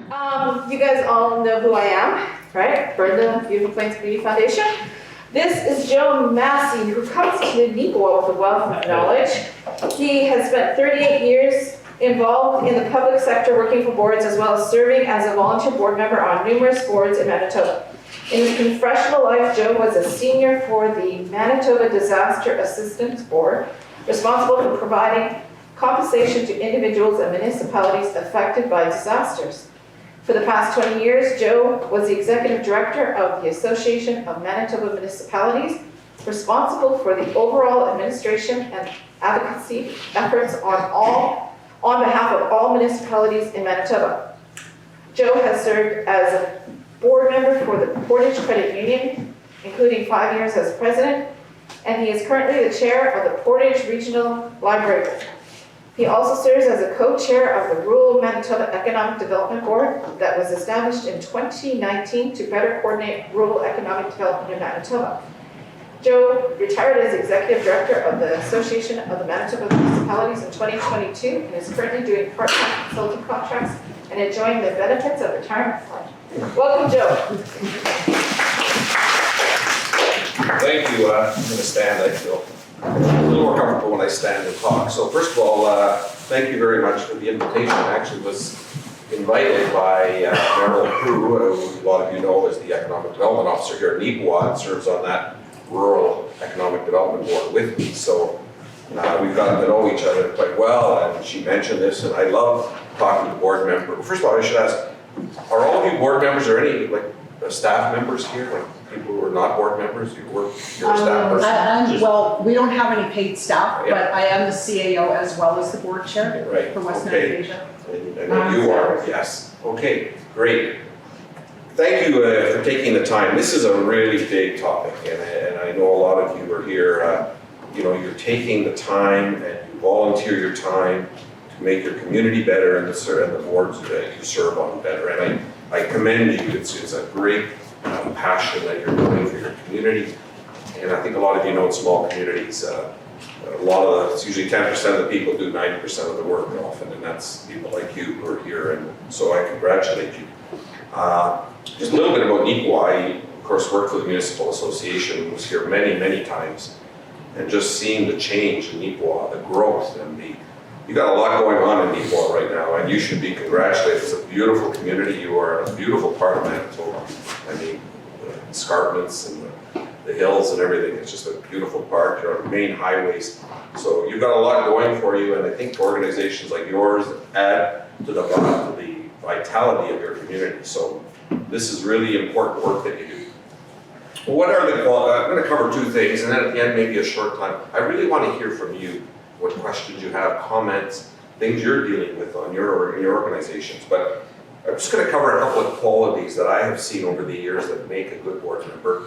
You guys all know who I am, right? Brenda, Beautiful Plains Community Foundation. This is Joe Massey, who comes to Neepawa with a wealth of knowledge. He has spent 38 years involved in the public sector working for boards, as well as serving as a volunteer board member on numerous boards in Manitoba. In his professional life, Joe was a senior for the Manitoba Disaster Assistance Board, responsible for providing compensation to individuals and municipalities affected by disasters. For the past 20 years, Joe was the executive director of the Association of Manitoba Municipalities, responsible for the overall administration and advocacy efforts on behalf of all municipalities in Manitoba. Joe has served as a board member for the Portage Credit Union, including 5 years as president, and he is currently the chair of the Portage Regional Library. He also serves as a co-chair of the Rural Manitoba Economic Development Board that was established in 2019 to better coordinate rural economic development in Manitoba. Joe retired as executive director of the Association of the Manitoba Municipalities in 2022 and is currently doing part-time consulting contracts and enjoying the benefits of retirement fund. Welcome, Joe. Thank you. I'm going to stand. I feel a little more comfortable when I stand and talk. So first of all, thank you very much for the invitation. I actually was invited by Merrill Crew, who a lot of you know is the Economic Development Officer here at Neepawa, and serves on that Rural Economic Development Board with me. So we've gotten to know each other quite well, and she mentioned this, and I love talking to board members. First of all, I should ask, are all of you board members, or any staff members here, like people who are not board members? You're a staff person? Well, we don't have any paid staff, Yeah. but I am the CAO as well as the board chair Right. for West Okay. Asia. I know you are, yes. Okay, great. Thank you for taking the time. This is a really big topic, and I know a lot of you are here. You're taking the time and you volunteer your time to make your community better and the boards that you serve on better. And I commend you. It's a great passion that you're doing for your community. And I think a lot of you know in small communities, it's usually 10% of the people do 90% of the work often, and that's people like you who are here, and so I congratulate you. Just a little bit about Neepawa. I, of course, worked for the Municipal Association, was here many, many times, and just seeing the change in Neepawa, the growth, and you got a lot going on in Neepawa right now, and you should be congratulated. It's a beautiful community. You are a beautiful part of Manitoba. I mean, the escarpments and the hills and everything. It's just a beautiful park. You're on main highways. So you've got a lot going for you, and I think organizations like yours add to the vitality of your community. So this is really important work that you do. Well, what are the I'm going to cover two things, and then at the end, maybe a short time. I really want to hear from you what questions you have, comments, things you're dealing with in your organizations. But I'm just going to cover a couple of qualities that I have seen over the years that make a good board member.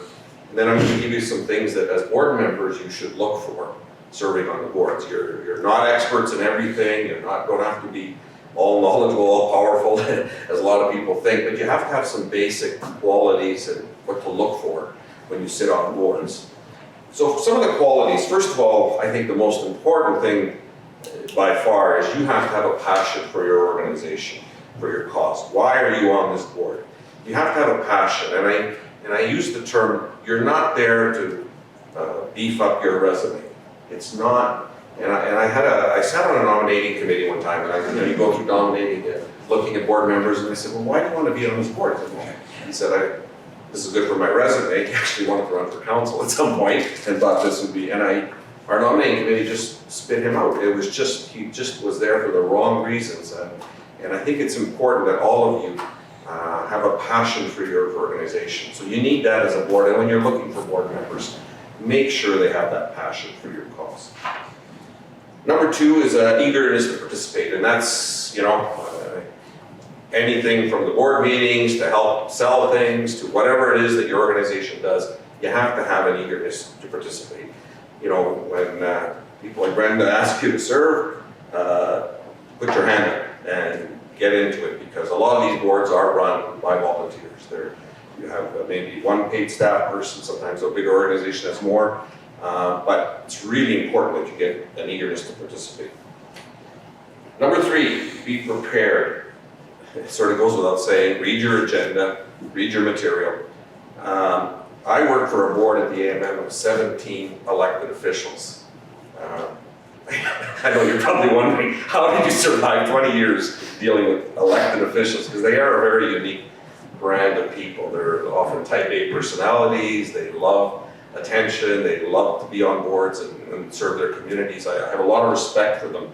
And then I'm going to give you some things that as board members you should look for serving on the boards. You're not experts in everything. You don't have to be all knowledgeable, all powerful, as a lot of people think, but you have to have some basic qualities and what to look for when you sit on boards. So some of the qualities, first of all, I think the most important thing by far is you have to have a passion for your organization, for your cause. Why are you on this board? You have to have a passion, and I use the term, you're not there to beef up your resume. It's not, and I sat on a nominating committee one time, and you go through nominating, looking at board members, and I said, well, why do you want to be on this board? He said, this is good for my resume. He actually wanted to run for council at some point and thought this would be, our nominating committee just spit him out. It was he just was there for the wrong reasons. And I think it's important that all of you have a passion for your organization. So you need that as a board, and when you're looking for board members, make sure they have that passion for your cause. Number two is eagerness to participate, and that's, anything from the board meetings to help sell things to whatever it is that your organization does, you have to have an eagerness to participate. When people like Brenda ask you to serve, put your hand up and get into it, because a lot of these boards are run by volunteers. You have maybe one paid staff person, sometimes a bigger organization has more, but it's really important that you get an eagerness to participate. Number three, be prepared. it sort of goes without saying, read your agenda, read your material. I work for a board at the AMM of 17 elected officials. I know you're probably wondering, how did you survive 20 years dealing with elected officials? Because they are a very unique brand of people. They're often type A personalities, they love attention, they love to be on boards and serve their communities. I have a lot of respect for them.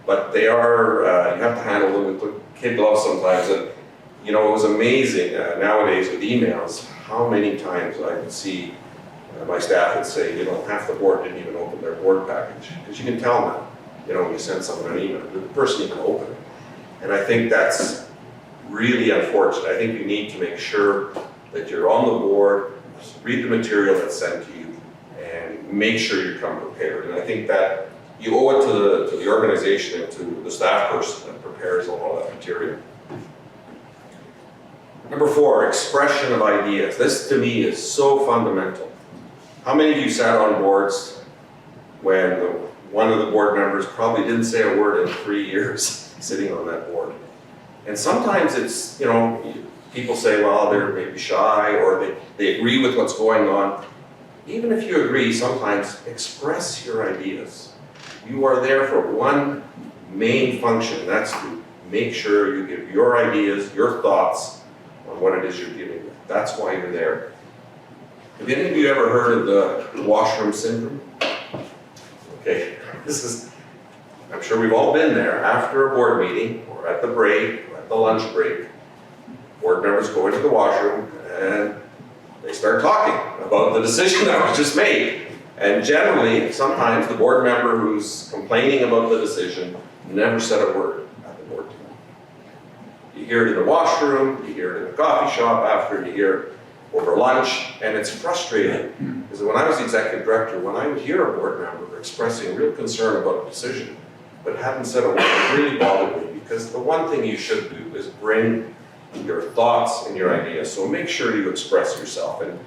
But they are, you have to handle them with kid gloves sometimes. And you know, it was amazing nowadays with emails, how many times I would see my staff would say, you know, half the board didn't even open their board package. Because you can tell now, you know, when you send someone an email, the person even open it. And I think that's really unfortunate. I think you need to make sure that you're on the board, read the material that's sent to you, and make sure you come prepared. And I think that you owe it to the organization and to the staff person that prepares all of that material. Number 4, expression of ideas. This to me is so fundamental. How many of you sat on boards when one of the board members probably didn't say a word in 3 years sitting on that board? And sometimes it's, you know, people say, well, they're maybe shy or they agree with what's going on. Even if you agree, sometimes express your ideas. You are there for one main function, and that's to make sure you give your ideas, your thoughts on what it is you're dealing with. That's why you're there. Have any of you ever heard of the washroom syndrome? Okay, this is, I'm sure we've all been there. After a board meeting, or at the break, or at the lunch break, board members go into the washroom and they start talking about the decision that was just made. And generally, sometimes the board member who's complaining about the decision never said a word at the board table. You hear it in the washroom, you hear it in the coffee shop after, you hear it over lunch, and it's frustrating. Because when I was the executive director, when I would hear a board member expressing real concern about a decision, but hadn't said a word, it really bothered me. Because the one thing you should do is bring your thoughts and your ideas. So make sure you express yourself. And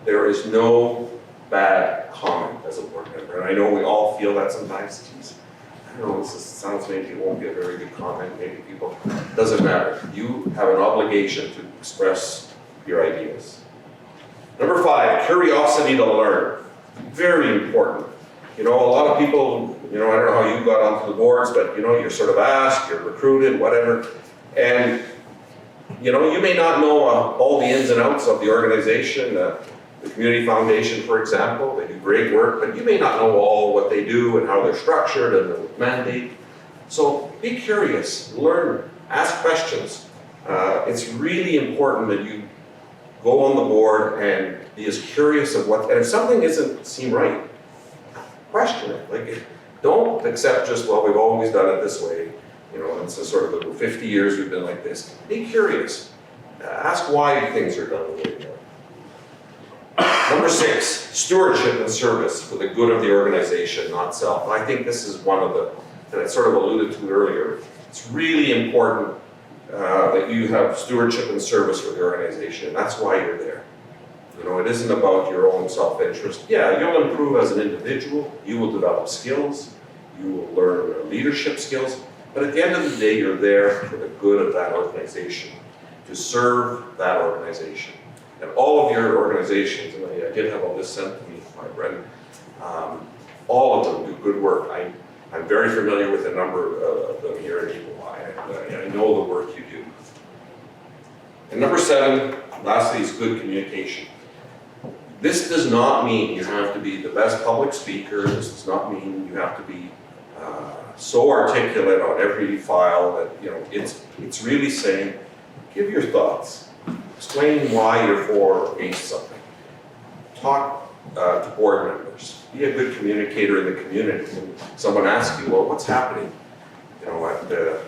there is no bad comment as a board member. And I know we all feel that sometimes. Geez, I don't know, this sounds maybe it won't be a very good comment, maybe people, doesn't matter. You have an obligation to express your ideas. Number 5, curiosity to learn. Very important. You know, a lot of people, you know, I don't know how you got onto the boards, but you know, you're sort of asked, you're recruited, whatever. And you know, you may not know all the ins and outs of the organization, the Community Foundation, for example. They do great work, but you may not know all what they do and how they're structured and the mandate. So be curious, learn, ask questions. It's really important that you go on the board and be as curious of what, and if something doesn't seem right, question it. Like, don't accept just, well, we've always done it this way. You know, it's a sort of the 50 years we've been like this. Be curious. Ask why things are done the way they are. Number 6, stewardship and service for the good of the organization, not self. And I think this is one of the, that I sort of alluded to earlier. It's really important that you have stewardship and service for the organization. And that's why you're there. You know, it isn't about your own self-interest. Yeah, you'll improve as an individual. You will develop skills. You will learn leadership skills. But at the end of the day, you're there for the good of that organization, to serve that organization. And all of your organizations, and I did have all this sent to me by Brendan, all of them do good work. I'm very familiar with a number of them here at Eagle Eye, and I know the work you do. And number 7, lastly, is good communication. This does not mean you have to be the best public speaker. This does not mean you have to be so articulate on every file that, you know, it's really saying, give your thoughts. Explain why you're for or against something. Talk to board members. Be a good communicator in the community. When someone asks you, well, what's happening? You know, at you're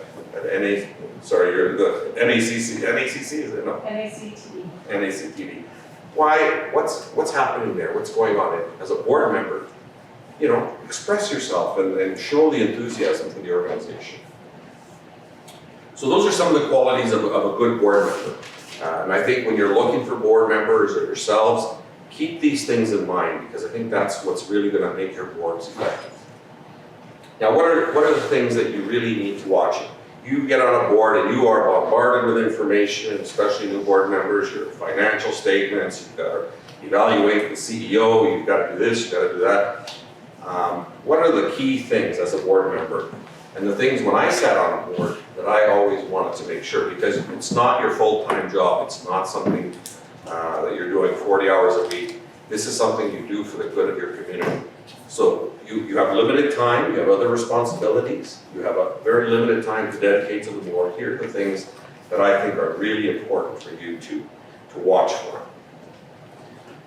the NACC, is it? No? NACTV. Why, what's happening there? What's going on? As a board member, you know, express yourself and show the enthusiasm for the organization. So those are some of the qualities of a good board member. And I think when you're looking for board members or yourselves, keep these things in mind, because I think that's what's really going to make your boards effective. Now, what are the things that you really need to watch? you get on a board and you are bombarded with information, especially new board members, your financial statements, you've got to evaluate the CEO, you've got to do this, you've got to do that. What are the key things as a board member? And the things when I sat on a board that I always wanted to make sure, because it's not your full-time job, it's not something that you're doing 40 hours a week. This is something you do for the good of your community. So you have limited time, you have other responsibilities, you have a very limited time to dedicate to the board. Here are the things that I think are really important for you to watch for.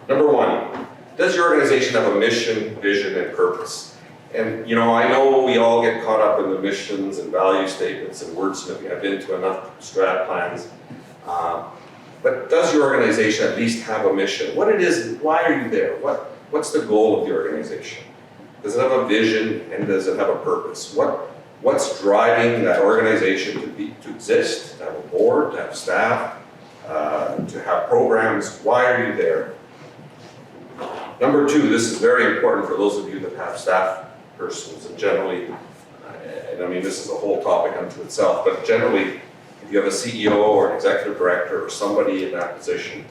Number one, does your organization have a mission, vision, and purpose? And you know, I know we all get caught up in the missions and value statements and wordsmithing. I've been to enough strat plans. But does your organization at least have a mission? What it is, why are you there? What's the goal of the organization? Does it have a vision and does it have a purpose? What's driving that organization to exist, to have a board, to have staff, to have programs? Why are you there? Number two, this is very important for those of you that have staff persons, and generally, and I mean this is a whole topic unto itself, but generally, if you have a CEO or an executive director or somebody in that position,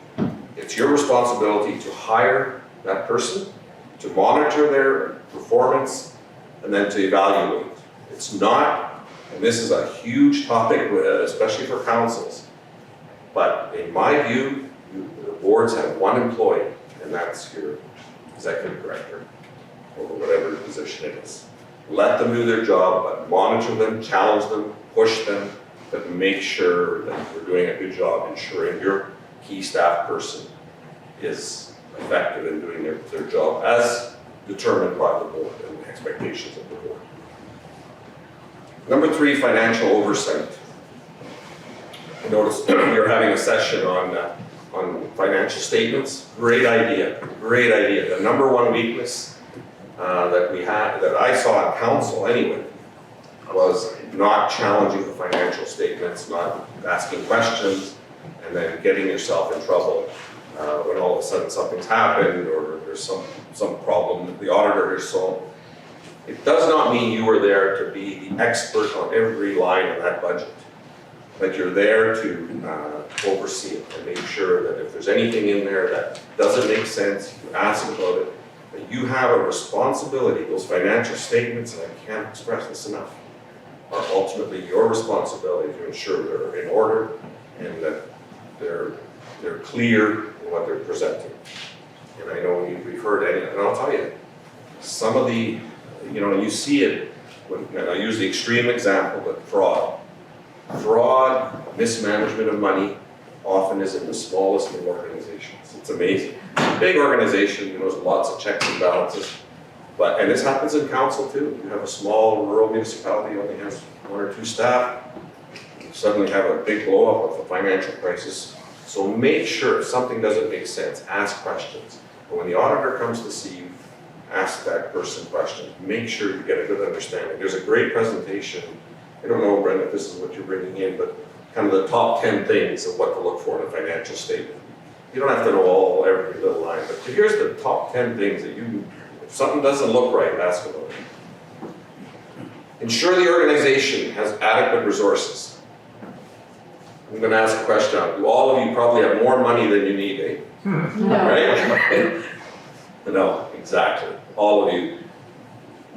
it's your responsibility to hire that person, to monitor their performance, and then to evaluate. It's not, and this is a huge topic, especially for councils, but in my view, the boards have one employee, and that's your executive director, or whatever position it is. Let them do their job, but monitor them, challenge them, push them, but make sure that we're doing a good job ensuring your key staff person is effective in doing their job as determined by the board and the expectations of the board. Number three, financial oversight. I noticed you're having a session on financial statements. Great idea, great idea. The number one weakness that I saw in council anyway, was not challenging the financial statements, not asking questions, and then getting yourself in trouble when all of a sudden something's happened or there's some problem that the auditor has solved. It does not mean you are there to be the expert on every line of that budget, but you're there to oversee it and make sure that if there's anything in there that doesn't make sense, you ask about it, that you have a responsibility. Those financial statements, and I can't express this enough, are ultimately your responsibility to ensure they're in order and that they're clear in what they're presenting. And I know we've heard, and I'll tell you, some of the, you know, you see it, and I use the extreme example, but fraud, mismanagement of money often is in the smallest of organizations. It's amazing. Big organization, you know, there's lots of checks and balances. And this happens in council too. You have a small rural municipality, only has 1 or 2 staff, you suddenly have a big blow up of a financial crisis. So make sure if something doesn't make sense, ask questions. But when the auditor comes to see you, ask that person questions. Make sure you get a good understanding. There's a great presentation. I don't know, Brenda, if this is what you're bringing in, but kind of the top 10 things of what to look for in a financial statement. You don't have to know every little line, but here's the top 10 things that if something doesn't look right, ask about it. Ensure the organization has adequate resources. I'm going to ask a question. Do all of you probably have more money than you need, eh? No. Right? No, exactly. All of you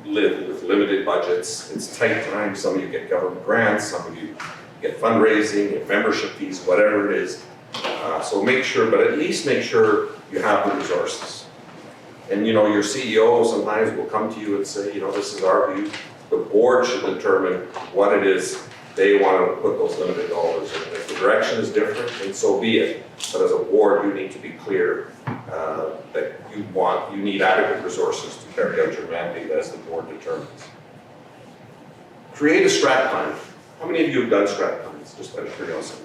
live with limited budgets. It's tight times. Some of you get government grants. Some of you get fundraising, get membership fees, whatever it is. So make sure, but at least make sure you have the resources. And you know, your CEO sometimes will come to you and say, you know, this is our view. The board should determine what it is they want to put those limited dollars in. If the direction is different, then so be it. But as a board, you need to be clear that you need adequate resources to carry out your mandate as the board determines. Create a strat plan. How many of you have done strat plans, just out of curiosity?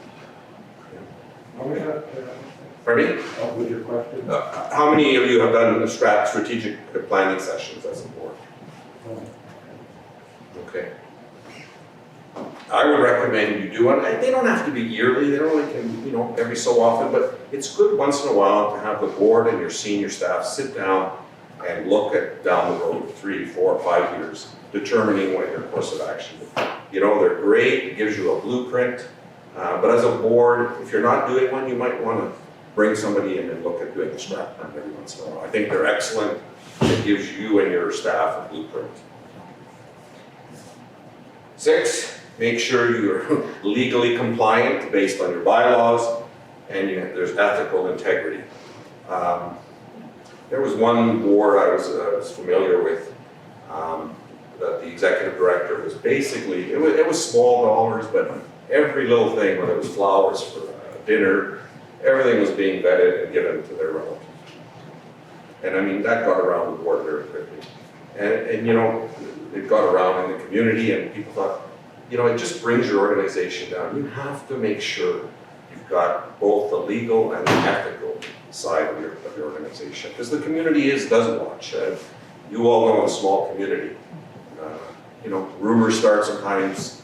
Pardon me? What was your question? How many of you have done strategic planning sessions as a board? Okay. I would recommend you do one. They don't have to be yearly. They only can, you know, every so often. But it's good once in a while to have the board and your senior staff sit down and look at down the road 3, 4, 5 years, determining what your course of action is. You know, they're great, it gives you a blueprint, but as a board, if you're not doing one, you might want to bring somebody in and look at doing a strat plan every once in a while. I think they're excellent. It gives you and your staff a blueprint. 6, make sure you're legally compliant based on your bylaws and there's ethical integrity. There was one board I was familiar with that the executive director was basically, it was small dollars, but every little thing, whether it was flowers for dinner, everything was being vetted and given to their relative. And I mean, that got around the board very quickly. And you know, it got around in the community and people thought, you know, it just brings your organization down. You have to make sure you've got both the legal and the ethical side of your organization. Because the community does watch. You all know, in a small community, you know, rumors start sometimes,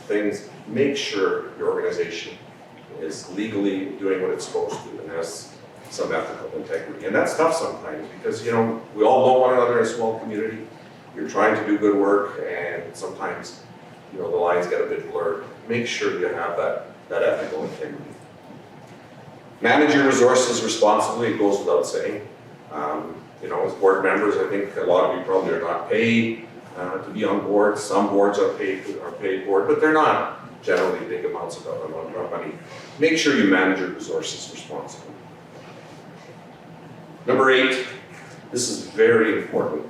things. Make sure your organization is legally doing what it's supposed to and has some ethical integrity. And that's tough sometimes because, you know, we all know one another in a small community. You're trying to do good work and sometimes, you know, the lines get a bit blurred. Make sure you have that ethical integrity. Manage your resources responsibly, it goes without saying. You know, as board members, I think a lot of you probably are not paid to be on board. Some boards are paid board, but they're not generally big amounts of money. Make sure you manage your resources responsibly. Number 8, this is very important.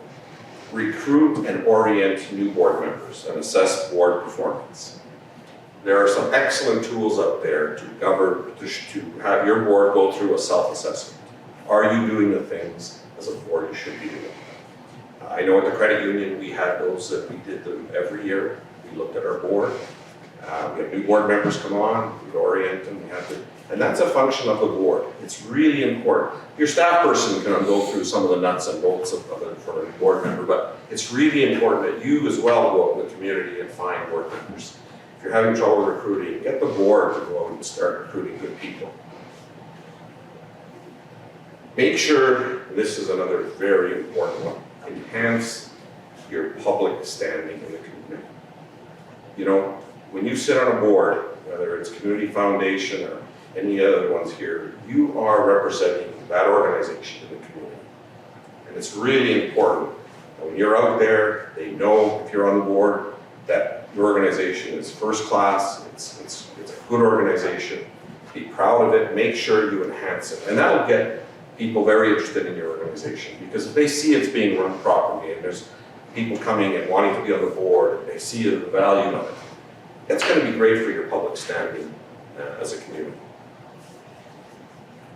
Recruit and orient new board members and assess board performance. There are some excellent tools out there to have your board go through a self-assessment. Are you doing the things as a board you should be doing? I know at the credit union we had those that we did them every year. We looked at our board. We had new board members come on, we'd orient them, and that's a function of the board. It's really important. Your staff person can go through some of the nuts and bolts of it for a board member, but it's really important that you as well go out in the community and find board members. If you're having trouble recruiting, get the board to go out and start recruiting good people. Make sure, this is another very important one, enhance your public standing in the community. You know, when you sit on a board, whether it's Community Foundation or any other ones here, you are representing that organization in the community. And it's really important that when you're out there, they know if you're on the board that your organization is first class, it's a good organization. Be proud of it, make sure you enhance it. And that'll get people very interested in your organization because if they see it's being run properly and there's people coming and wanting to be on the board, they see the value of it, that's going to be great for your public standing as a community.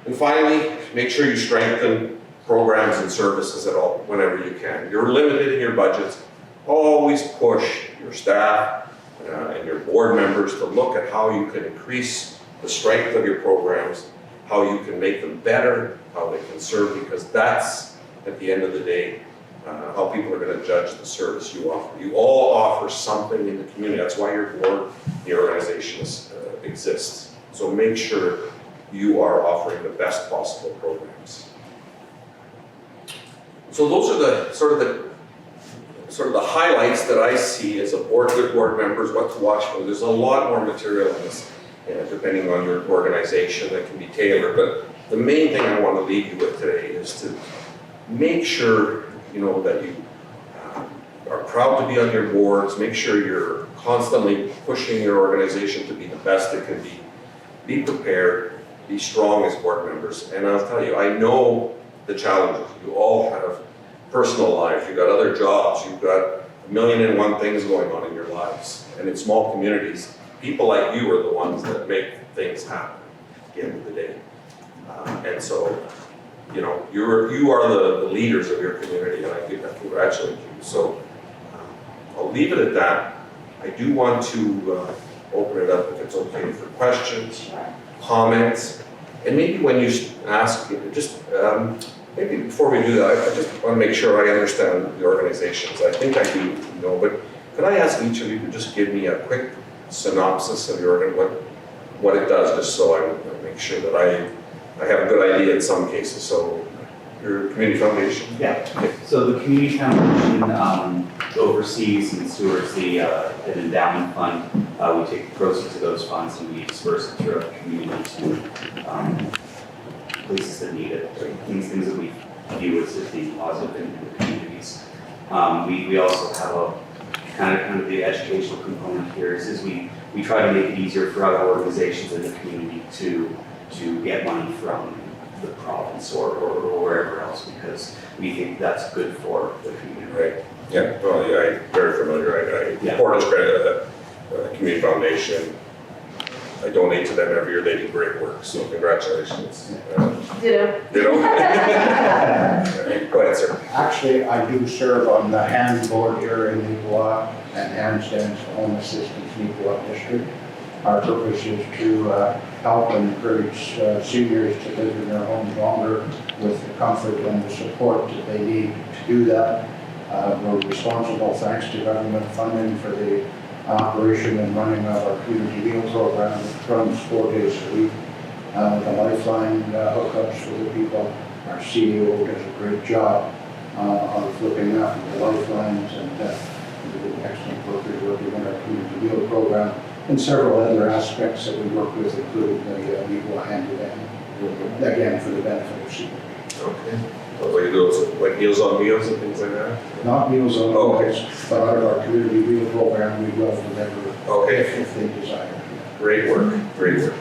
And finally, make sure you strengthen programs and services at all whenever you can. You're limited in your budgets. Always push your staff and your board members to look at how you can increase the strength of your programs, how you can make them better, how they can serve, because that's, at the end of the day, how people are going to judge the service you offer. You all offer something in the community. That's why your board, your organization exists. So make sure you are offering the best possible programs. So those are the sort of the highlights that I see as a board, good board members, what to watch for. There's a lot more material in this, depending on your organization, that can be tailored. But the main thing I want to leave you with today is to make sure that you are proud to be on your boards. Make sure you're constantly pushing your organization to be the best it can be. Be prepared, be strong as board members. And I'll tell you, I know the challenges. You all have personal lives, you've got other jobs, you've got 1,000,001 things going on in your lives. And in small communities, people like you are the ones that make things happen at the end of the day. And so, you are the leaders of your community, and I congratulate you. So I'll leave it at that. I do want to open it up, if it's okay, for questions, comments, and maybe when you ask, maybe before we do that, I just want to make sure I understand the organizations. I think I do know, but could I ask each of you to just give me a quick synopsis of your what it does, just so I make sure that I have a good idea in some cases. So your community foundation? Yeah, so the Community Foundation oversees and stewards an endowment fund. We take the proceeds of those funds and we disperse it throughout the community to places that need it, things that we view as being positive in the communities. We also have a kind of the educational component here is we try to make it easier for other organizations in the community to get money from the province or wherever else, because we think that's good for the community. Right. Yeah, well, I'm very familiar. Yeah. Portage Credit, Community Foundation. I donate to them every year. They do great work, so congratulations. Ditto. You know? Go ahead, sir. Actually, I do serve on the HAND board here in Nicolet, and HAND stands for Home Assistance Nicolet District. Our purpose is to help and encourage seniors to live in their homes longer with the comfort and the support that they need to do that. We're responsible, thanks to government funding, for the operation and running of our community meal program, which runs 4 days a week. The Lifeline hookups for the people. Our CEO does a great job of looking after the lifelines and doing excellent work working on our community meal program and several other aspects that we work with, including the Legal Hand to Hand, again, for the benefit of seniors. Okay. Like those, like Meals on Wheels and things like that? Not Meals on Oh, okay. Wheels, but out of our community meal program, we will deliver Okay. if they desire. Great work, great work.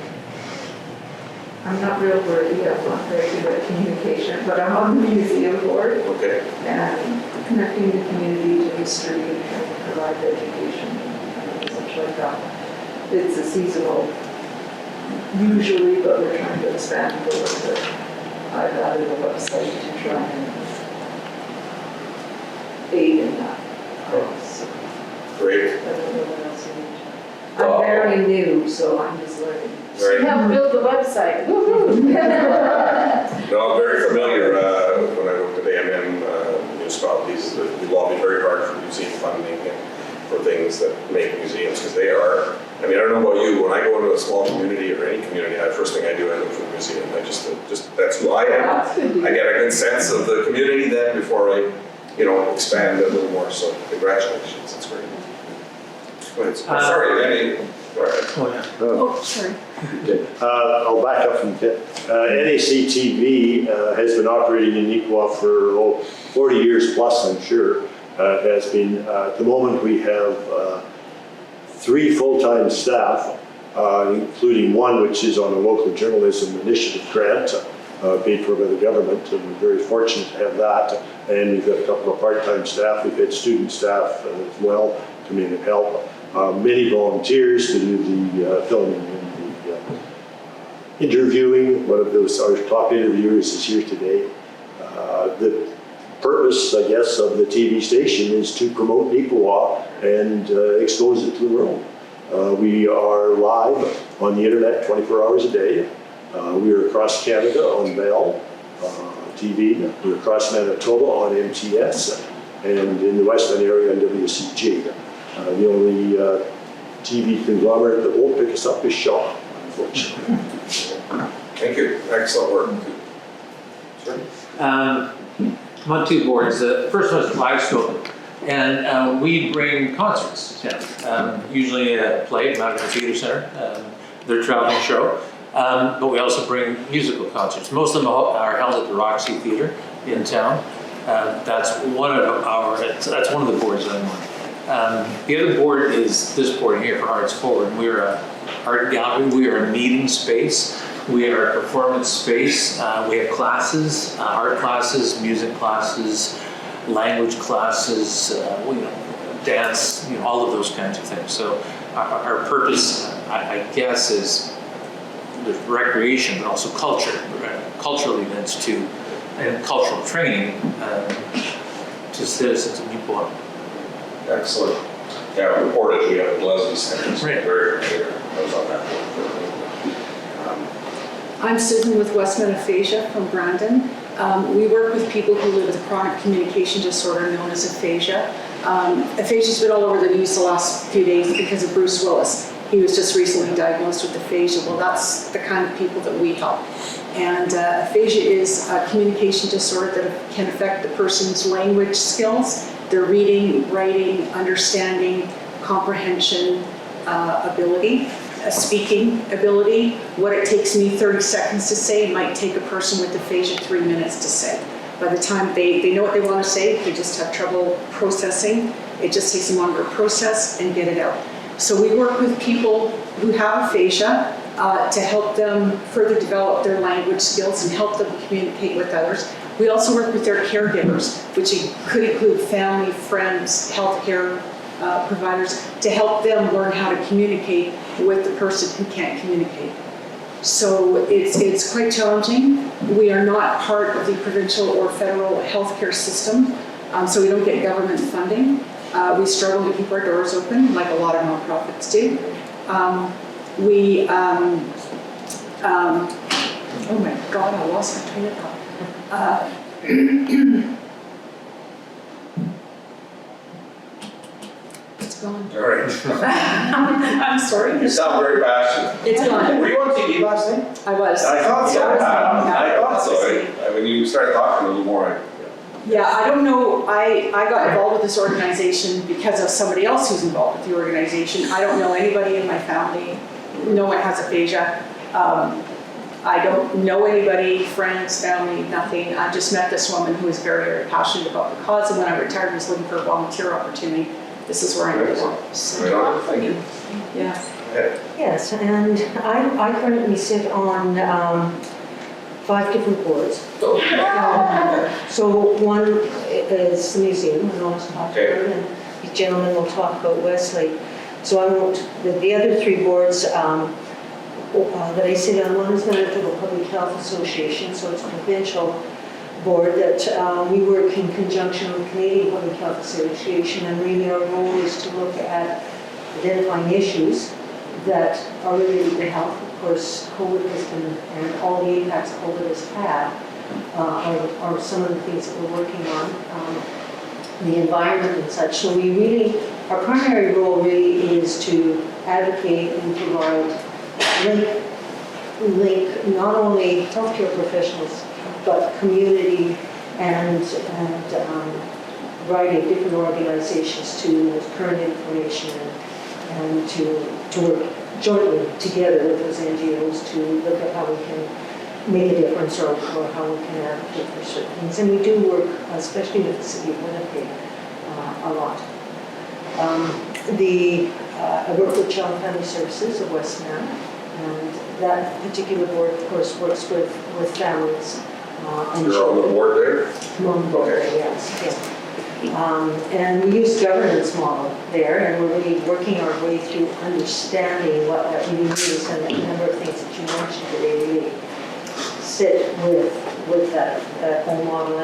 I'm not real wordy, I'm not very good at communication, but I'm on the museum board Okay. and connecting the community to history and trying to provide education and such like that. It's a seasonal, usually, but we're trying to expand a little bit. I've added a website to try and aid in that. So Great. I don't know what else you need. I'm very new, so I'm just learning. Right. You have built the website. Woo-hoo. No, I'm very familiar, when I worked at AMM municipalities, we lobby very hard for museum funding and for things that make museums, because they are, I mean, I don't know about you, when I go into a small community or any community, the first thing I do, I look for a museum. I just that's who I am. That's good. I get a good sense of the community then before I, expand a little more, so congratulations, it's great. Go ahead. Sorry, Danny, go ahead. Oh, sorry. I'll back up from a bit. NACTV has been operating in Nicolet for 40 years plus, I'm sure. It has been, at the moment we have 3 full-time staff, including one which is on a local journalism initiative grant, paid for by the government, and we're very fortunate to have that. And we've got a couple of part-time staff. We've had student staff as well come in and help. Many volunteers to do the filming and the interviewing. One of those, our top interviewers is here today. The purpose, I guess, of the TV station is to promote Nicolet and expose it to the world. We are live on the internet 24 hours a day. We are across Canada on Bell TV. We're across Manitoba on MTS, and in the Western area on WCG. The only TV conglomerate that won't pick us up is Shaw, unfortunately. Thank you, excellent work. Sure. I'm on 2 boards. The first one is Kaleidoscope, and we bring concerts to town. Usually a play, Mountain Theatre Center, their traveling show, but we also bring musical concerts. Most of them are held at the Roxy Theatre in town. That's one of the boards that I'm on. The other board is this board here for Arts Forward. We're a art gallery. We are a meeting space. We are a performance space. We have classes, art classes, music classes, language classes, dance, all of those kinds of things. So our purpose, I guess, is there's recreation, but also cultural events too, and cultural training to citizens of Newport. Excellent. Yeah, reported we have the Leslie Center. Right. Very clear. I was on that board. I'm Susan with West Metaphasia from Brandon. We work with people who live with a chronic communication disorder known as aphasia. Aphasia's been all over the news the last few days because of Bruce Willis. He was just recently diagnosed with aphasia. Well, that's the kind of people that we help. And aphasia is a communication disorder that can affect the person's language skills, their reading, writing, understanding, comprehension ability, speaking ability. What it takes me 30 seconds to say might take a person with aphasia 3 minutes to say. By the time they know what they want to say, they just have trouble processing. It just takes them longer to process and get it out. So we work with people who have aphasia to help them further develop their language skills and help them communicate with others. We also work with their caregivers, which could include family, friends, healthcare providers, to help them learn how to communicate with the person who can't communicate. So it's quite challenging. We are not part of the provincial or federal healthcare system, so we don't get government funding. We struggle to keep our doors open, like a lot of nonprofits do. Oh my God, I lost my train of thought. It's gone. All right. I'm sorry. You sound very passionate. It's gone. Were you on TV last night? I was. I thought so. I thought so. Yeah. When you started talking a little more, Yeah, I don't know, I got involved with this organization because of somebody else who's involved with the organization. I don't know anybody in my family, no one has aphasia. I don't know anybody, friends, family, nothing. I just met this woman who was very, very passionate about the cause, and when I retired, I was looking for a volunteer opportunity. This is where I ended up. So, right on, thank you. yeah. Yes, and I currently sit on 5 different boards. So one is the museum, and I'll talk about, and the gentleman will talk about Wesley. So I won't, the other 3 boards that I sit on, one is Manitoba Public Health Association, so it's a provincial board that we work in conjunction with Canadian Public Health Association, and really our role is to look at identifying issues that are related to health. Of course, COVID has been, and all the impacts COVID has had are some of the things that we're working on, the environment and such. So we really, our primary role really is to advocate and provide link not only healthcare professionals, but community and a variety of different organizations to current information and to work jointly together with those NGOs to look at how we can make a difference or how we can advocate for certain things. And we do work, especially with the city of Winnipeg, a lot. I work with Child and Family Services of Westman, and that particular board, of course, works with families. And You're on the board there? On the board, yes, yeah. And we use governance model there, and we're really working our way through understanding what that really means, and a number of things that you mentioned today really sit with that whole model.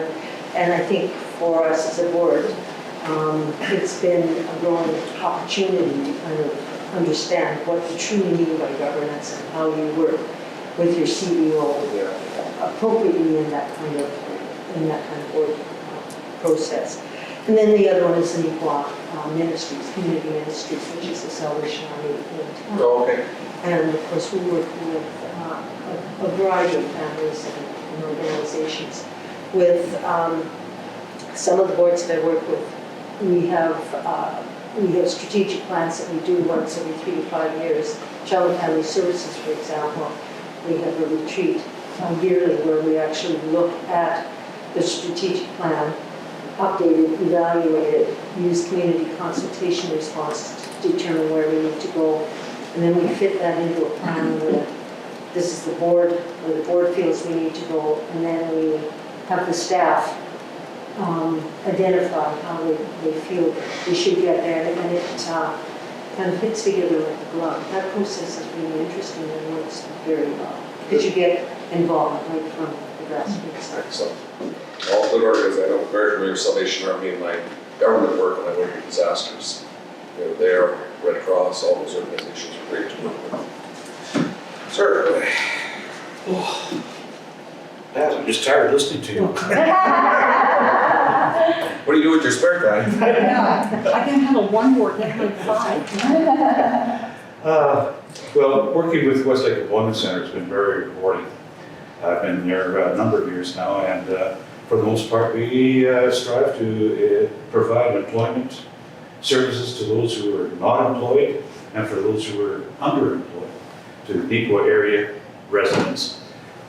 And I think for us as a board, it's been a growing opportunity to kind of understand what you truly mean by governance and how you work with your CEO appropriately in that kind of board process. And then the other one is the Niqua Ministries, Community Ministries, which is the Salvation Army in town. Oh, okay. And of course, we work with a variety of families and organizations. With some of the boards that I work with, we have strategic plans that we do once every 3 to 5 years. Child and Family Services, for example, we have a retreat yearly where we actually look at the strategic plan, update it, evaluate it, use community consultation response to determine where we need to go. And then we fit that into a plan where this is the board, where the board feels we need to go, and then we have the staff identify how they feel we should get there, and it kind of fits together like a glove. That process is really interesting and works very well, because you get involved right from the grassroots. Excellent. All good organizations. I know very familiar with Salvation Army in my government work when I worked with disasters. You know, there, Red Cross, all those organizations are great to work with. Sir. I'm just tired listening to you. What do you do with your spare time? Yeah, I can handle one board, never mind 5. Well, working with Westlake Employment Center has been very rewarding. I've been there a number of years now, and for the most part, we strive to provide employment services to those who are not employed and for those who are underemployed, to the Neequa area residents.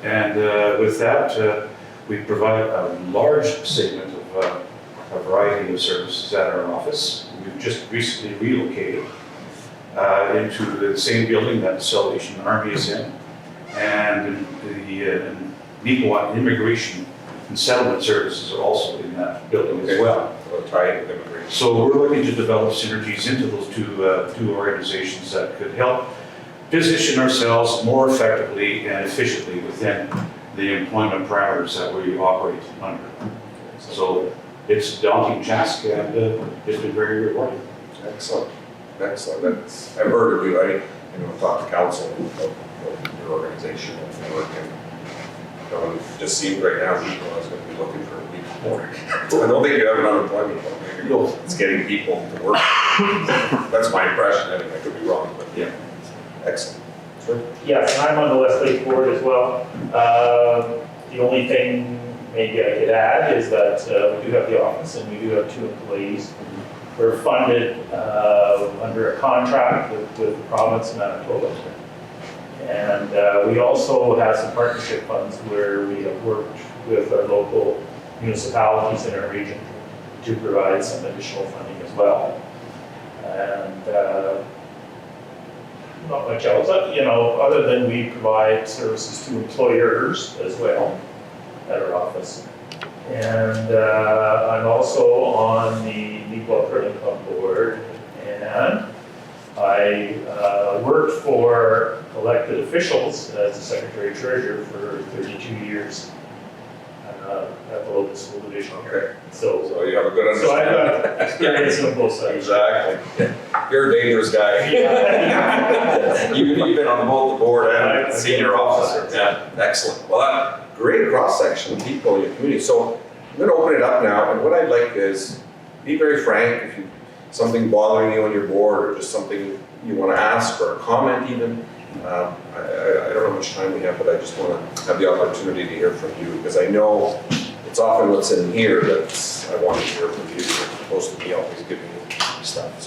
And with that, we provide a large segment of a variety of services at our office. We've just recently relocated into the same building that the Salvation Army is in. And the Neequa Immigration and Settlement Services are also in that building as well. Triangle immigration. So we're looking to develop synergies into those two organizations that could help position ourselves more effectively and efficiently within the employment parameters that we operate under. So it's a daunting task, and it's been very rewarding. Excellent, excellent. That's, I've heard of you, I talked to council about your organization and work, and it just seemed right now, I was going to be looking for a week more. I don't think you have an unemployment one, maybe it's getting people to work. That's my impression, anyway, I could be wrong, but yeah, excellent. Sure. Yes, and I'm on the Westlake board as well. The only thing maybe I could add is that we do have the office and we do have 2 employees. We're funded under a contract with the province of Manitoba. And we also have some partnership funds where we have worked with our local municipalities in our region to provide some additional funding as well. And not much else, other than we provide services to employers as well at our office. And I'm also on the Neequa Curling Club board, and I worked for elected officials as the secretary treasurer for 32 years at the local school division here. So you have a good So I've understanding. got experience on both sides. Exactly. You're a dangerous guy. You've been on both the board and senior officer. Yeah, excellent. Well, great cross-section of people in your community. So I'm going to open it up now, and what I'd like is be very frank. If you something bothering you on your board, or just something you want to ask or a comment even. I don't know how much time we have, but I just want to have the opportunity to hear from you, because I know it's often what's in here that I want to hear from you, as opposed to me always giving you stuff.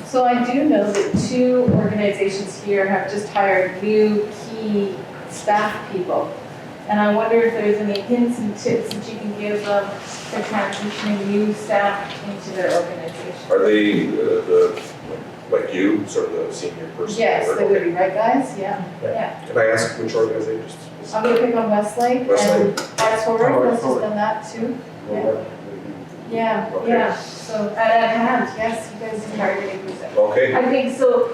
So I do know that 2 organizations here have just hired new key staff people. And I wonder if there's any hints and tips that you can give them for transitioning new staff into their organization. Are they like you, sort of the senior person? Yes, they would be, right guys? Yeah. Can I ask which organization? I'm gonna pick on Westlake and Arts Forward, has just done that too. Yeah, Okay. yeah, so at hand, yes, you guys are targeting music. Okay. I think so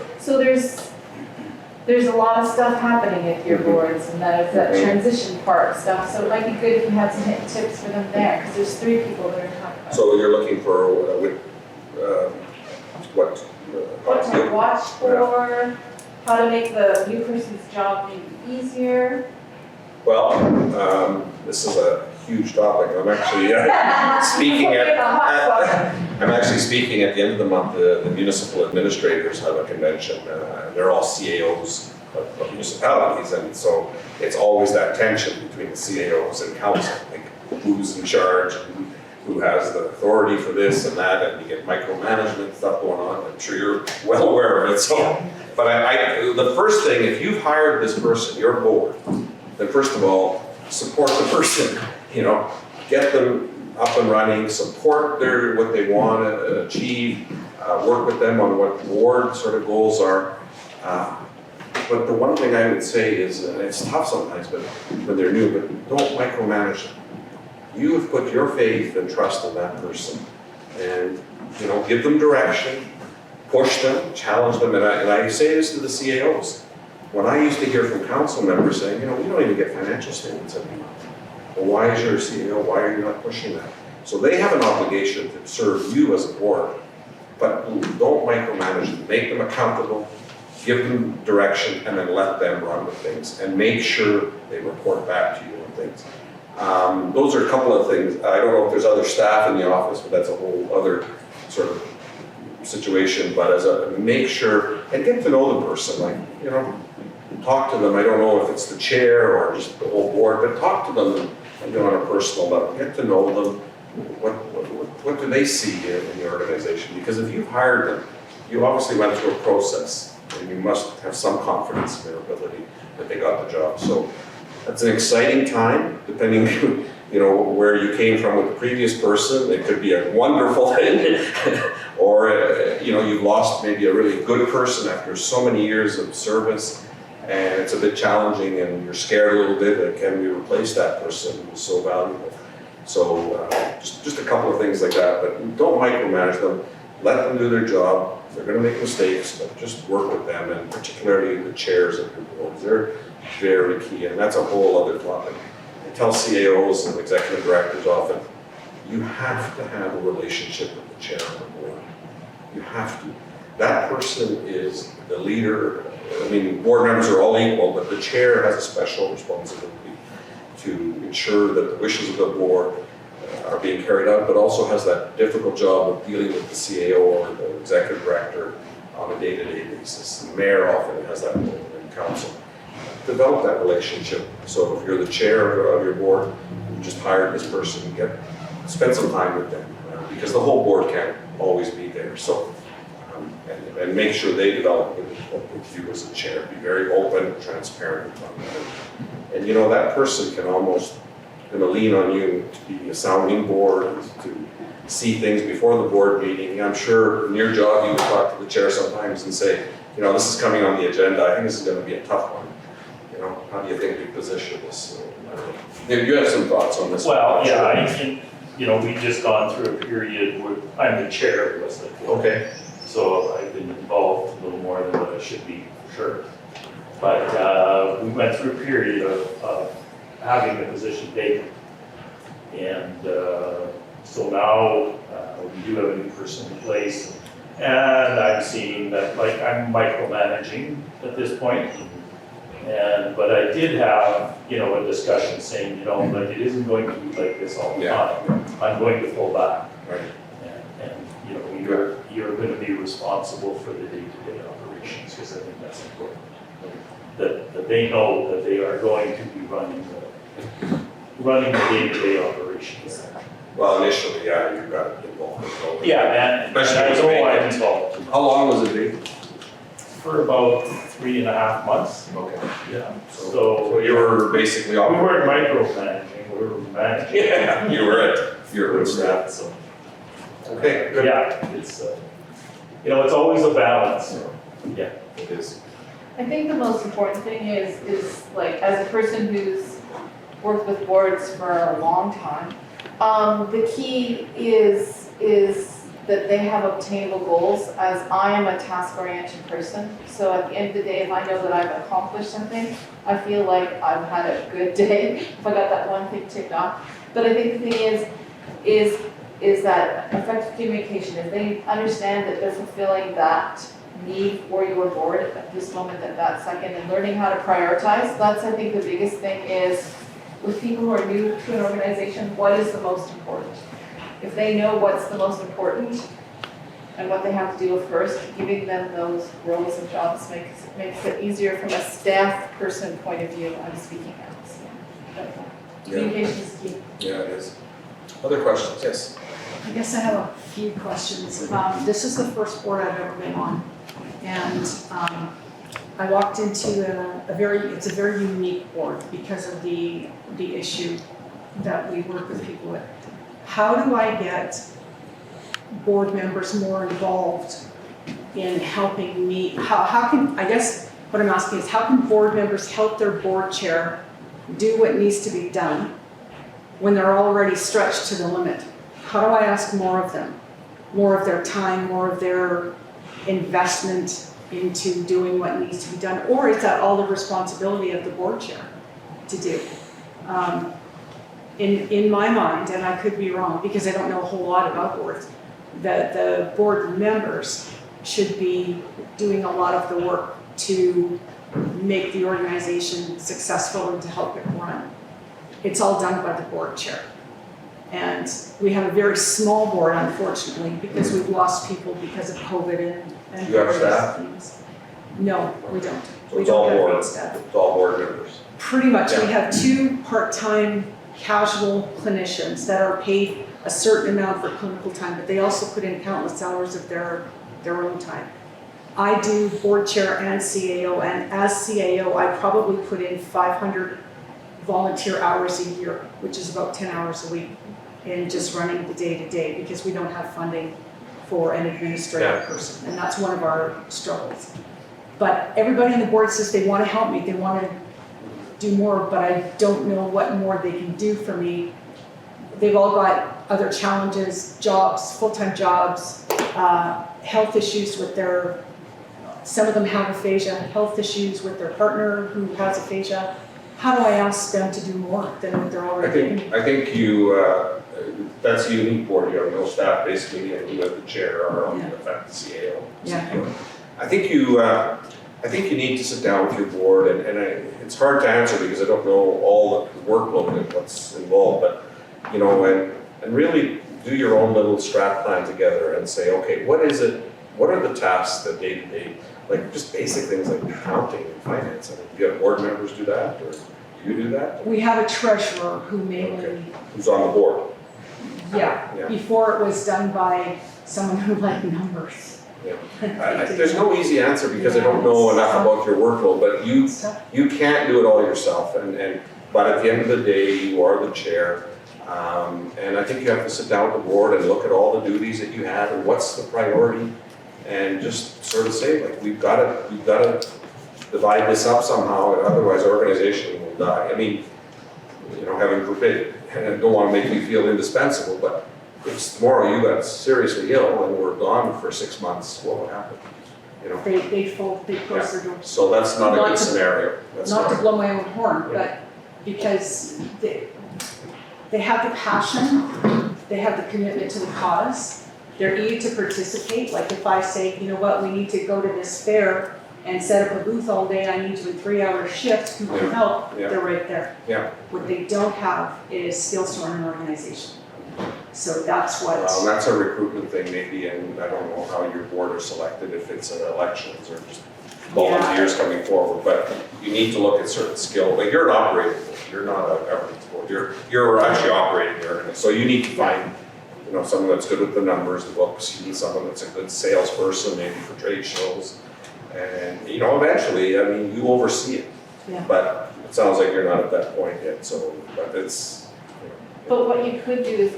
there's a lot of stuff happening at your boards, and that transition part stuff, so it might be good if you had some tips for them there, because there's 3 people that are talking about. So you're looking for What to watch for, how to make the new person's job maybe easier. Well, this is a huge topic. I'm actually speaking I'm actually speaking at the end of the month. The municipal administrators have a convention. They're all CAOs of municipalities, and so it's always that tension between the CAOs and council, like who's in charge, who has the authority for this and that, and you get micromanagement stuff going on. I'm sure you're well aware of it. So, but the first thing, if you've hired this person, your board, then first of all, support the person. Get them up and running, support what they want to achieve, work with them on what board sort of goals are. But the one thing I would say is, and it's tough sometimes, but when they're new, but don't micromanage them. You have put your faith and trust in that person, and give them direction, push them, challenge them, and I say this to the CAOs. When I used to hear from council members saying, we don't even get financial statements every month. Well, why is your CEO, why are you not pushing that? So they have an obligation to serve you as a board, but don't micromanage them. Make them accountable, give them direction, and then let them run with things, and make sure they report back to you on things. Those are a couple of things. I don't know if there's other staff in the office, but that's a whole other sort of situation. But make sure and get to know the person. Like, talk to them. I don't know if it's the chair or just the whole board, but talk to them, on a personal level. Get to know them. What do they see in the organization? Because if you've hired them, you obviously went through a process, and you must have some confidence in their ability that they got the job. So that's an exciting time, depending, where you came from with the previous person. It could be a wonderful thing, or you've lost maybe a really good person after so many years of service, and it's a bit challenging, and you're scared a little bit that can we replace that person who's so valuable. So just a couple of things like that, but don't micromanage them. Let them do their job. They're going to make mistakes, but just work with them, and particularly the chairs of your boards. They're very key, and that's a whole other topic. I tell CAOs and executive directors often, you have to have a relationship with the chair of the board. You have to. That person is the leader. I mean, board members are all equal, but the chair has a special responsibility to ensure that the wishes of the board are being carried out, but also has that difficult job of dealing with the CAO or the executive director on a day-to-day basis. The mayor often has that role in council. Develop that relationship. So if you're the chair of your board, you just hired this person, spend some time with them, because the whole board can't always be there. So, and make sure they develop with you as a chair. Be very open, transparent about that. And that person can almost lean on you to be a sounding board, to see things before the board meeting. I'm sure in your job you would talk to the chair sometimes and say, this is coming on the agenda. I think this is going to be a tough one. How do you think we position this? Maybe you have some thoughts on this. Well, yeah, I think, we've just gone through a period where I'm the chair of the Westlake Board. Okay. So I've been involved a little more than what I should be, for sure. But we went through a period of having the position vacant. And so now we do have a new person in place. And I'm seeing that, I'm micromanaging at this point. But I did have, a discussion saying, it isn't going to be like this all the time. I'm going to pull back. Right. And you're going to be responsible for the day-to-day operations, because I think that's important. That they know that they are going to be running the day-to-day operations. Well, initially, you got to get involved. Yeah, and I know I'm involved. How long was it been? For about 3.5 months. Okay. Yeah. So you were basically we weren't micromanaging, we were managing. Yeah, you were at staff. So. Okay. Good. Yeah, it's it's always a balance. Yeah, it is. I think the most important thing is as a person who's worked with boards for a long time, the key is that they have obtainable goals, as I am a task-oriented person. So at the end of the day, if I know that I've accomplished something, I feel like I've had a good day, if I got that one thing ticked off. But I think the thing is that effective communication. If they understand that they're fulfilling that need for your board at this moment, at that second, and learning how to prioritize, that's, I think, the biggest thing is, with people who are new to an organization, what is the most important? If they know what's the most important and what they have to do first, giving them those roles and jobs makes it easier from a staff person point of view. I'm speaking now. So, communication is key. Yeah, it is. Other questions? Yes. I guess I have a few questions. This is the first board I've ever been on, and I walked into it's a very unique board because of the issue that we work with people with. How do I get board members more involved in helping me? How can, I guess what I'm asking is, how can board members help their board chair do what needs to be done when they're already stretched to the limit? How do I ask more of them? More of their time, more of their investment into doing what needs to be done? Or is that all the responsibility of the board chair to do? In my mind, and I could be wrong because I don't know a whole lot about boards, that the board members should be doing a lot of the work to make the organization successful and to help it run. It's all done by the board chair. And we have a very small board, unfortunately, because we've lost people because of COVID and you have staff? things. No, we don't. So We it's all don't have board, paid staff. it's all board members. Pretty much, we Yeah. have 2 part-time casual clinicians that are paid a certain amount for clinical time, but they also put in countless hours of their own time. I do board chair and CAO, and as CAO, I probably put in 500 volunteer hours a year, which is about 10 hours a week in just running the day-to-day, because we don't have funding for an administrative Yeah. person, and that's one of our struggles. But everybody on the board says they want to help me, they want to do more, but I don't know what more they can do for me. They've all got other challenges, jobs, full-time jobs, health issues with some of them have aphasia, health issues with their partner who has aphasia. How do I ask them to do more than what they're already doing? I think you, that's a unique board, you have no staff basically, and you have the chair, or in effect, the CAO. Yeah. I think you need to sit down with your board, and it's hard to answer because I don't know all the workload and what's involved, but, you know, and really do your own little strat plan together and say, okay, what are the tasks that day to day, like just basic things like accounting and finance, I mean, do you have board members do that, or do you do that? We have a treasurer who mainly, Who's on the board? yeah, Yeah. before it was done by someone who liked numbers. There's no easy answer because I don't know enough about your workload, but you can't do it all yourself, but at the end of the day, you are the chair. And I think you have to sit down with the board and look at all the duties that you have and what's the priority, and just sort of say, like, we've got to divide this up somehow, and otherwise our organization will die. I mean, you know, heaven forbid, and I don't want to make you feel indispensable, but if tomorrow you got seriously ill and were gone for 6 months, what would happen? You know? They close their doors. So that's not a Not good to- scenario. That's Not to not. blow my own horn, but because they have the passion, they have the commitment to the cause, they're eager to participate. Like if I say, you know what, we need to go to this fair and set up a booth all day, I need you in 3-hour shifts, who can help? Yeah. They're right there. Yeah. What they don't have is skills to run an organization. So that's what. Well, that's a recruitment thing maybe, and I don't know how your board are selected, if it's an elections or just volunteers coming forward, but you need to look at certain skill, like you're an operating board, you're not a governance board, you're actually operating the organization, so you need to find, you know, someone that's good with the numbers, the books, you need someone that's a good salesperson, maybe for trade shows, and, you know, eventually, I mean, you oversee it. Yeah. But it sounds like you're not at that point yet, so, but it's, you know. But what you could do is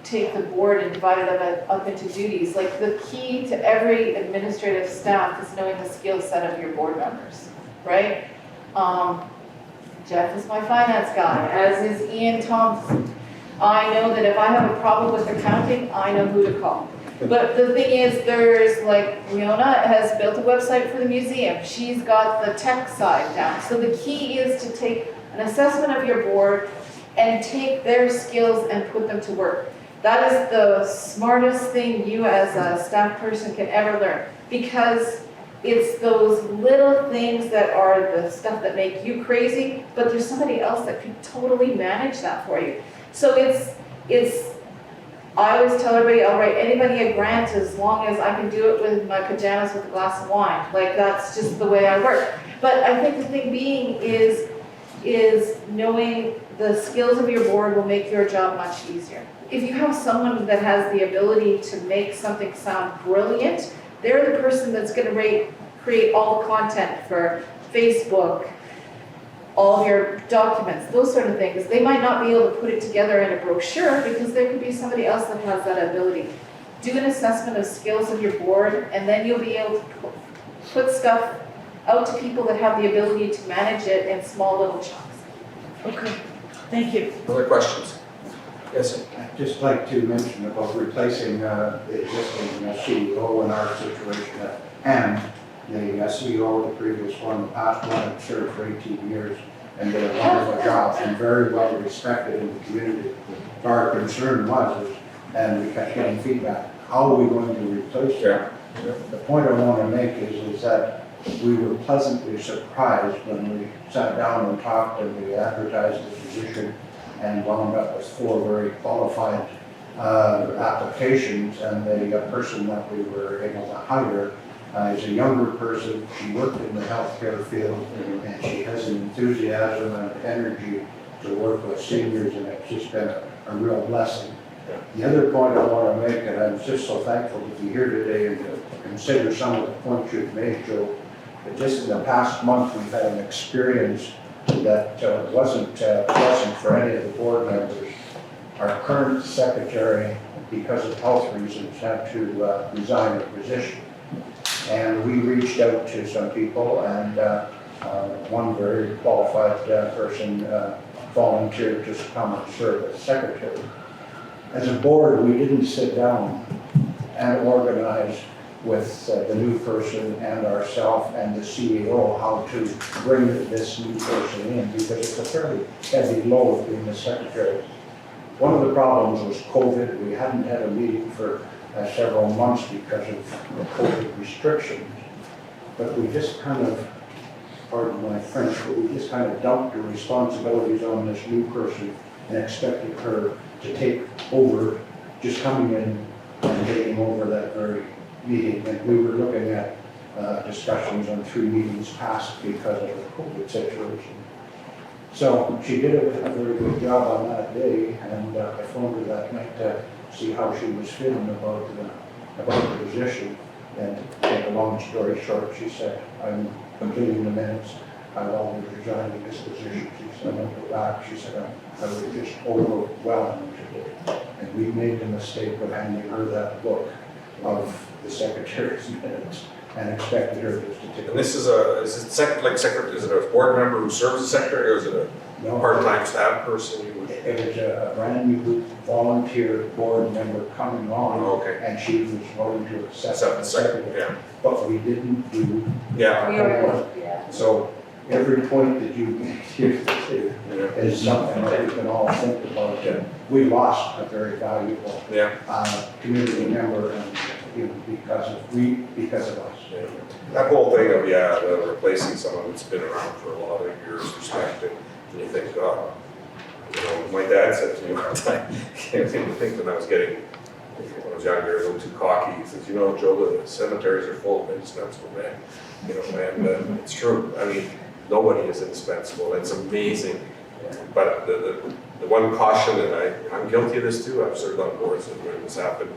take the board and divide it up into duties. Like the key to every administrative staff is knowing the skill set of your board members, right? Jeff is my finance guy, as is Ian Thompson. I know that if I have a problem with accounting, I know who to call. But the thing is, there's like, Leona has built a website for the museum. She's got the tech side down. So the key is to take an assessment of your board and take their skills and put them to work. That is the smartest thing you as a staff person can ever learn, because it's those little things that are the stuff that make you crazy, but there's somebody else that can totally manage that for you. So I always tell everybody, I'll write anybody a grant as long as I can do it with my pajamas with a glass of wine. Like, that's just the way I work. But I think the thing being is knowing the skills of your board will make your job much easier. If you have someone that has the ability to make something sound brilliant, they're the person that's going to create all the content for Facebook, all of your documents, those sort of things. They might not be able to put it together in a brochure because there could be somebody else that has that ability. Do an assessment of skills of your board, and then you'll be able to put stuff out to people that have the ability to manage it in small little chunks. Okay, thank you. Other questions? Yes, sir. I'd just like to mention about replacing the existing CEO in our situation, and the CEO, the previous one, the past one, had served for 18 years and did a wonderful job and very well respected in the community. Our concern was, and we kept getting feedback, how are we going to replace him? The point I want to make is that we were pleasantly surprised when we sat down and talked and we advertised the position and wound up with 4 very qualified applications, and the person that we were able to hire is a younger person. She worked in the healthcare field, and she has an enthusiasm and energy to work with seniors, and it's just been a real blessing. The other point I want to make, and I'm just so thankful to be here today and to consider some of the points you've made, Joe, but just in the past month, we've had an experience that wasn't pleasant for any of the board members. Our current secretary, because of health reasons, had to resign her position. And we reached out to some people, and one very qualified person volunteered to come and serve as secretary. As a board, we didn't sit down and organize with the new person and ourselves and the CEO how to bring this new person in, because it's a fairly heavy load being the secretary. One of the problems was COVID. We hadn't had a meeting for several months because of the COVID restrictions. But we just kind of, pardon my French, but we just kind of dumped the responsibilities on this new person and expected her to take over, just coming in and taking over that very meeting. And we were looking at discussions on 3 meetings past because of the COVID situation. So she did a very good job on that day, and I phoned her that night to see how she was feeling about the position. And to make a long story short, she said, I'm completing the minutes. I've already resigned in this position. She said, I went to back. She said, I was just overwhelmed today. And we made the mistake of handing her that book of the secretary's minutes and expected her just to take. And this is is it a board member who serves as secretary, or is it a part-time staff person? It was a brand new volunteer board member coming on. Oh, okay. And she was willing to accept Except the the secretary, secretary. yeah. But we didn't do Yeah. our homework. So every point that you made here is something that we can all think about. We lost a very valuable community member, and because of us. Yeah. That whole thing of, replacing someone that's been around for a lot of years, respected, and you think, God, my dad said to me one time, I think when I was younger, a little too cocky, he says, Joe, the cemeteries are full of indispensable men, and it's true. I mean, nobody is indispensable. It's amazing. But the one caution, and I'm guilty of this too, I've served on boards and when this happened,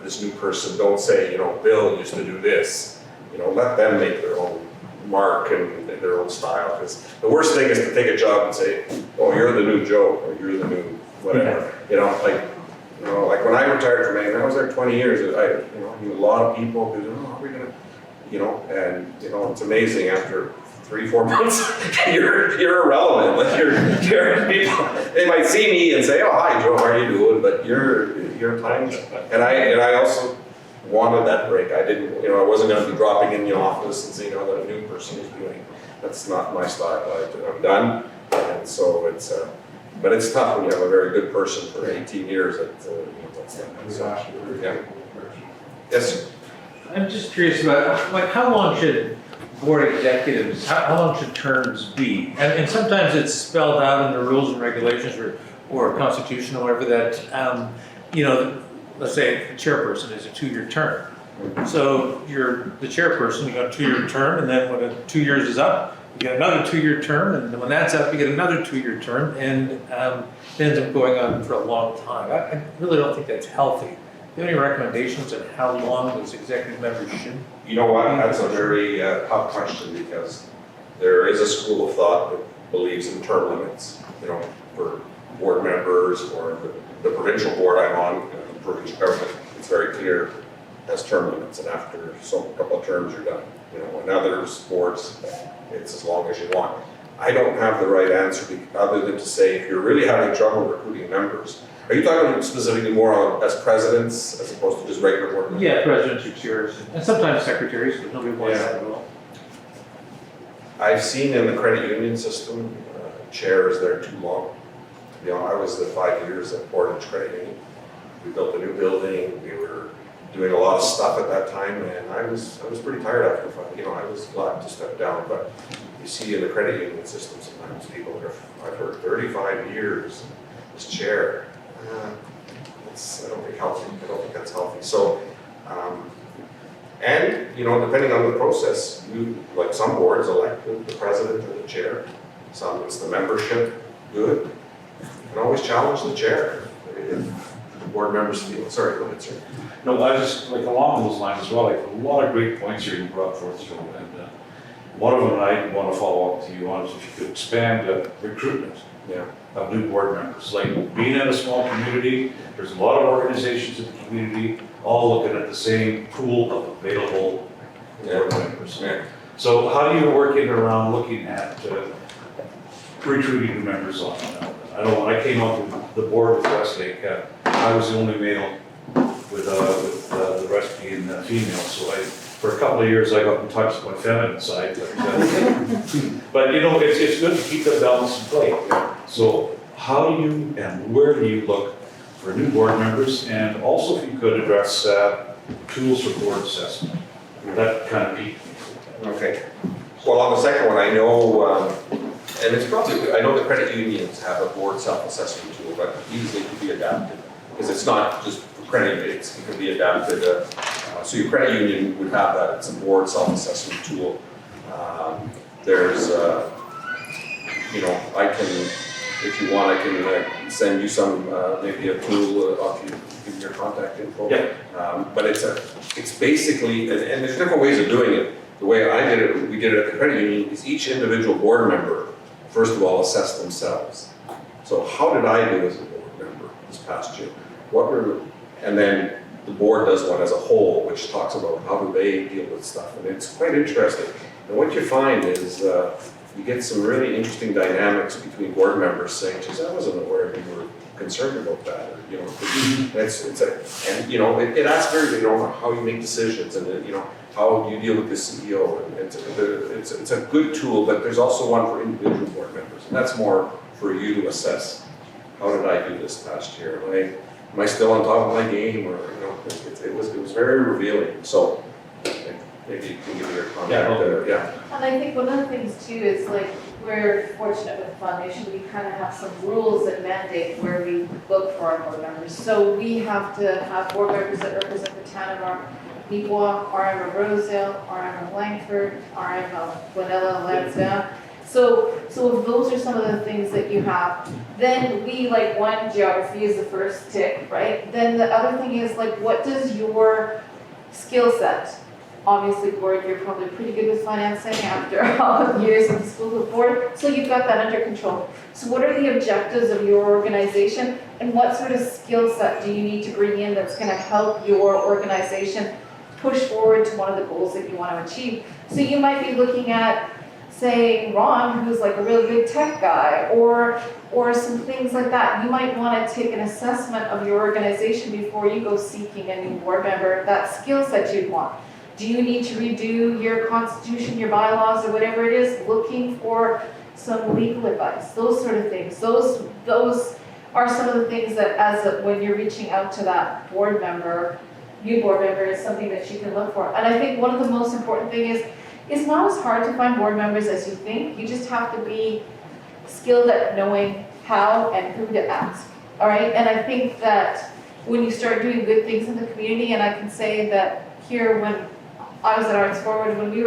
this new person, don't say, Bill used to do this. Let them make their own mark and their own style. Because the worst thing is to take a job and say, oh, you're the new Joe, or you're the new whatever. Like when I retired from Maine, I was there 20 years. I knew a lot of people who, are we gonna, and it's amazing after 3-4 months, you're irrelevant. Like you're people. They might see me and say, "Oh, hi, Joe, how are you doing?" But you're tiny. And I also wanted that break. I didn't, I wasn't going to be dropping in the office and saying, "Oh, that a new person is doing." That's not my style. I'm done. And so it's, but it's tough when you have a very good person for 18 years. Yes. I'm just curious about, how long should board executives, how long should terms be? And sometimes it's spelled out in the rules and regulations or constitution or whatever that, let's say the chairperson is a 2-year term. So you're the chairperson, you got a 2-year term, and then when 2 years is up, you get another 2-year term, and then when that's up, you get another 2-year term, and it ends up going on for a long time. I really don't think that's healthy. Do you have any recommendations on how long those executive members should? You know what, that's a very tough question, because there is a school of thought that believes in term limits, for board members or the provincial board I'm on, provincial government, it's very clear has term limits, and after a couple of terms you're done. In other boards, it's as long as you want. I don't have the right answer other than to say, if you're really having trouble recruiting members, are you talking specifically more as presidents as opposed to just regular board members? Yeah, presidents or chairs, and sometimes secretaries, but nobody wants that at all. I've seen in the credit union system, chairs there too long. I was the 5 years at Portage Credit Union. We built a new building. We were doing a lot of stuff at that time, and I was pretty tired after 5. I was glad to step down. But you see in the credit union system, sometimes people that are, I've heard 35 years as chair. I don't think healthy. I don't think that's healthy. So And, you know, depending on the process, you, like some boards elect the president or the chair. Some it's the membership, good. You can always challenge the chair if the board members feel, sorry, go ahead, sir. No, I just, like along those lines as well, like a lot of great points here you brought forth, Joe, and one of them I want to follow up to you on is if you could expand recruitment of new board members. Like being in a small community, there's a lot of organizations in the community all looking at the same pool of available board members. Yeah. So how do you work in around looking at recruiting new members on? I know when I came onto the board with Westlake, I was the only male with the rest being female, so for a couple of years I got in touch with my feminine side. But you know, it's good to keep that balance in play. So how do you and where do you look for new board members? And also if you could address tools for board assessment. That kind of piqued me. Okay. Well, on the second one, I know, and it's probably, I know the credit unions have a board self-assessment tool, but easily can be adapted. Because it's not just for credit unions, it can be adapted. So your credit union would have that, it's a board self-assessment tool. There's, you know, I can, if you want, I can send you some, maybe a tool off you, give me your contact info. Yeah. But it's basically, and there's different ways of doing it. The way I did it, we did it at the credit union, is each individual board member, first of all, assess themselves. So how did I do as a board member this past year? And then the board does one as a whole, which talks about how do they deal with stuff. And it's quite interesting. And what you find is you get some really interesting dynamics between board members saying, geez, I wasn't aware you were concerned about that. Or, you know, and you know, it asks very, you know, how you make decisions and you know, how you deal with the CEO. And it's a good tool, but there's also one for individual board members. And that's more for you to assess. How did I do this past year? Am I still on top of my game? Or you know, it was very revealing. So maybe you can give me your contact. Yeah. And I think one of the things too is like, we're fortunate with the foundation, we kind of have some rules that mandate where we look for our board members. So we have to have board members that represent the town of our Mi'kmaq, RM of Rosedale, RM of Langford, RM of Glenella, Lansdowne. So if those are some of the things that you have, then we like one, geography is the first tick, right? Then the other thing is like, what does your skill set? Obviously, board, you're probably pretty good with financing after all the years of the school board, so you've got that under control. So what are the objectives of your organization, and what sort of skill set do you need to bring in that's going to help your organization push forward to one of the goals that you want to achieve? So you might be looking at, say, Ron, who's like a really good tech guy, or some things like that. You might want to take an assessment of your organization before you go seeking a new board member, that skill set you'd want. Do you need to redo your constitution, your bylaws, or whatever it is? Looking for some legal advice, those sort of things. Those are some of the things that when you're reaching out to that board member, new board member, is something that you can look for. And I think one of the most important thing is, it's not as hard to find board members as you think. You just have to be skilled at knowing how and who to ask, all right? And I think that when you start doing good things in the community, and I can say that here when I was at Arts Forward, when we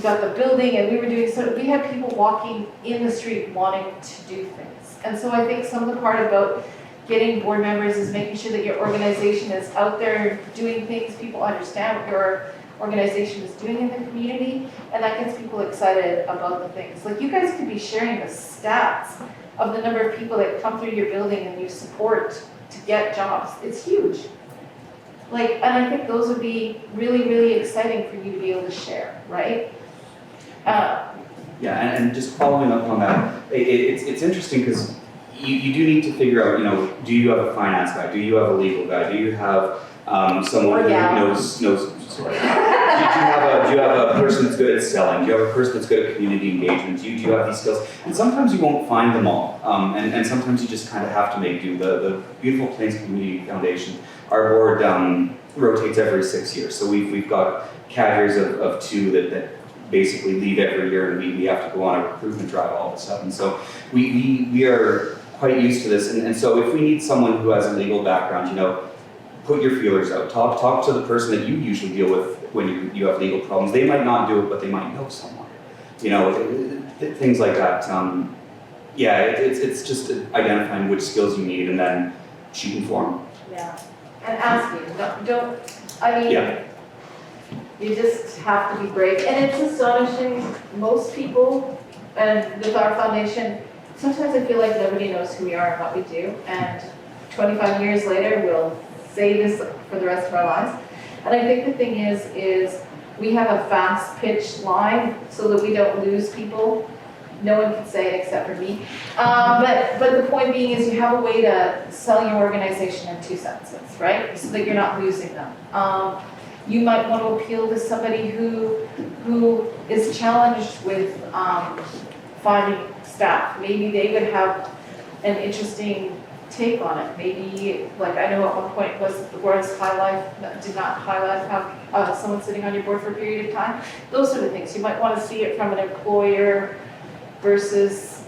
got the building and we had people walking in the street wanting to do things. And so I think some of the part about getting board members is making sure that your organization is out there doing things, people understand what your organization is doing in the community, and that gets people excited about the things. Like you guys could be sharing the stats of the number of people that come through your building and you support to get jobs. It's huge. And I think those would be really, really exciting for you to be able to share, right? Yeah, and just following up on that, it's interesting because you do need to figure out, you know, do you have a finance guy? Do you have a legal guy? Do you have someone who knows sorry. Do you have a person that's good at selling? Do you have a person that's good at community engagement? Do you have these skills? And sometimes you won't find them all. And sometimes you just kind of have to make do. The Beautiful Plains Community Foundation, our board rotates every 6 years. So we've got cadres of two that basically leave every year, and we have to go on a recruitment drive all of a sudden. So we are quite used to this. And so if we need someone who has a legal background, you know, put your feelers out. Talk to the person that you usually deal with when you have legal problems. They might not do it, but they might know someone. You know, things like that. Yeah, it's just identifying which skills you need and then shooting for them. Yeah, and asking, don't, I mean, Yeah. you just have to be brave. And it's astonishing, most people, and with our foundation, sometimes I feel like nobody knows who we are and what we do. And 25 years later, we'll say this for the rest of our lives. And I think the thing is we have a fast pitched line so that we don't lose people. No one can say it except for me. But the point being is you have a way to sell your organization in 2 sentences, right? So that you're not losing them. You might want to appeal to somebody who is challenged with finding staff. Maybe they would have an interesting take on it. Maybe, like I know at one point was High Life, did not High Life have someone sitting on your board for a period of time? Those sort of things. You might want to see it from an employer versus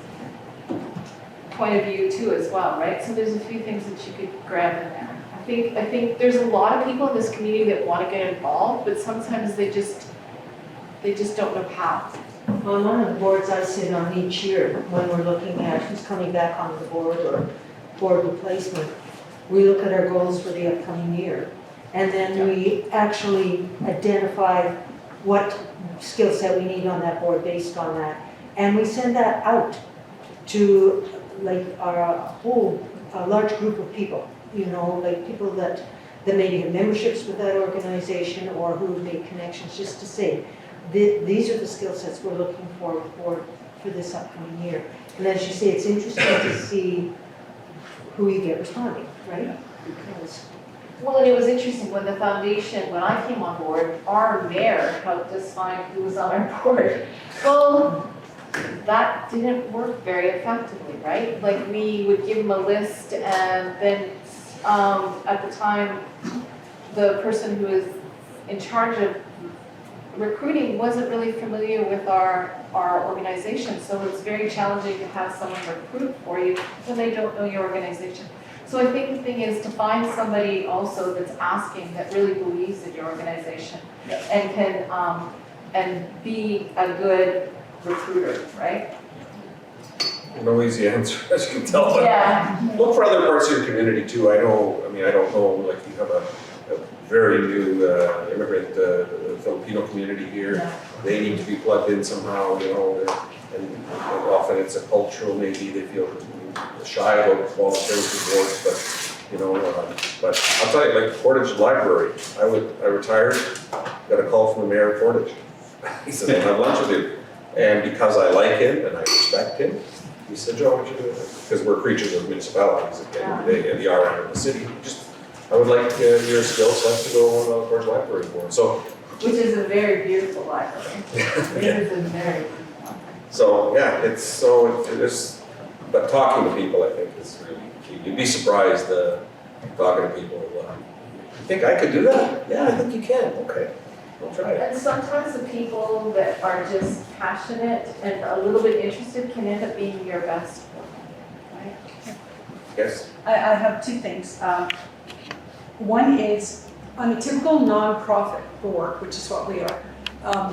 point of view too as well, right? So there's a few things that you could grab in there. I think there's a lot of people in this community that want to get involved, but sometimes they just don't know how. On one of the boards I sit on each year, when we're looking at who's coming back onto the board or board replacement, we look at our goals for the upcoming year. And then we actually identify what skill set we need on that board based on that. And we send that out to like a large group of people, you know, like people that maybe have memberships with that organization or who have made connections, just to say, these are the skill sets we're looking for this upcoming year. And as you say, it's interesting to see who you get responding, right? Because Well, and it was interesting when the foundation, when I came on board, our mayor helped us find who was on our board. Well, that didn't work very effectively, right? Like we would give them a list and then at the time, the person who was in charge of recruiting wasn't really familiar with our organization. So it's very challenging to have someone recruit for you when they don't know your organization. So I think the thing is to find somebody also that's asking, that really believes in your organization and can and be a good recruiter, right? No easy answer, as you can tell. But Yeah. look for other parts of your community too. I don't know, like you have a very new immigrant Filipino community here. Yeah. They need to be plugged in somehow, you know, and often it's a cultural, maybe they feel shy about volunteering for boards, but, you know, but I'll tell you, like Portage Library, I retired, got a call from the mayor of Portage. He said, I'll have lunch with you. And because I like him and I respect him, he said, Joe, what you do? Because we're creatures of municipalities at the end of the day, and the RM of the city. I would like your skill set to go on the Portage Library board. So, Which is a very beautiful library. It is a very beautiful library. so yeah, it is, but talking to people, I think, is really key. You'd be surprised talking to people. You think I could do that? Yeah, I think you can. Okay, I'll try it. And sometimes the people that are just passionate and a little bit interested can end up being your best one, right? Yes. I have two things. One is, on a typical nonprofit board, which is what we are,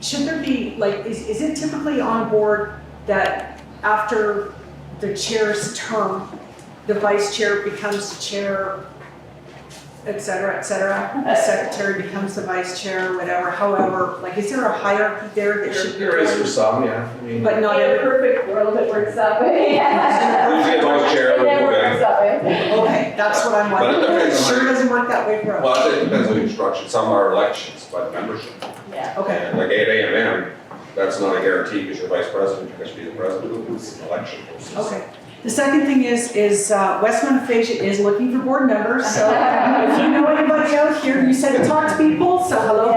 should there be, like, is it typically on board that after the chair's term, the vice chair becomes the chair, et cetera, the secretary becomes the vice chair, whatever, however, like, is there a hierarchy there that should be? There is for some, yeah. I mean, But not In a every, perfect world, it works that way. usually it's always chair. It never works that way. okay, that's what I'm But it wondering. It depends on sure doesn't work that way for us. Well, it depends on your structure. Some are elections by the membership. Yeah. Okay. And like 8 AMM, that's not a guarantee because you're vice president, you're going to be the president. It's an election process. Okay. The second thing is West Montefiore is looking for board members, so if you know anybody out here, you said to talk to people, so hello.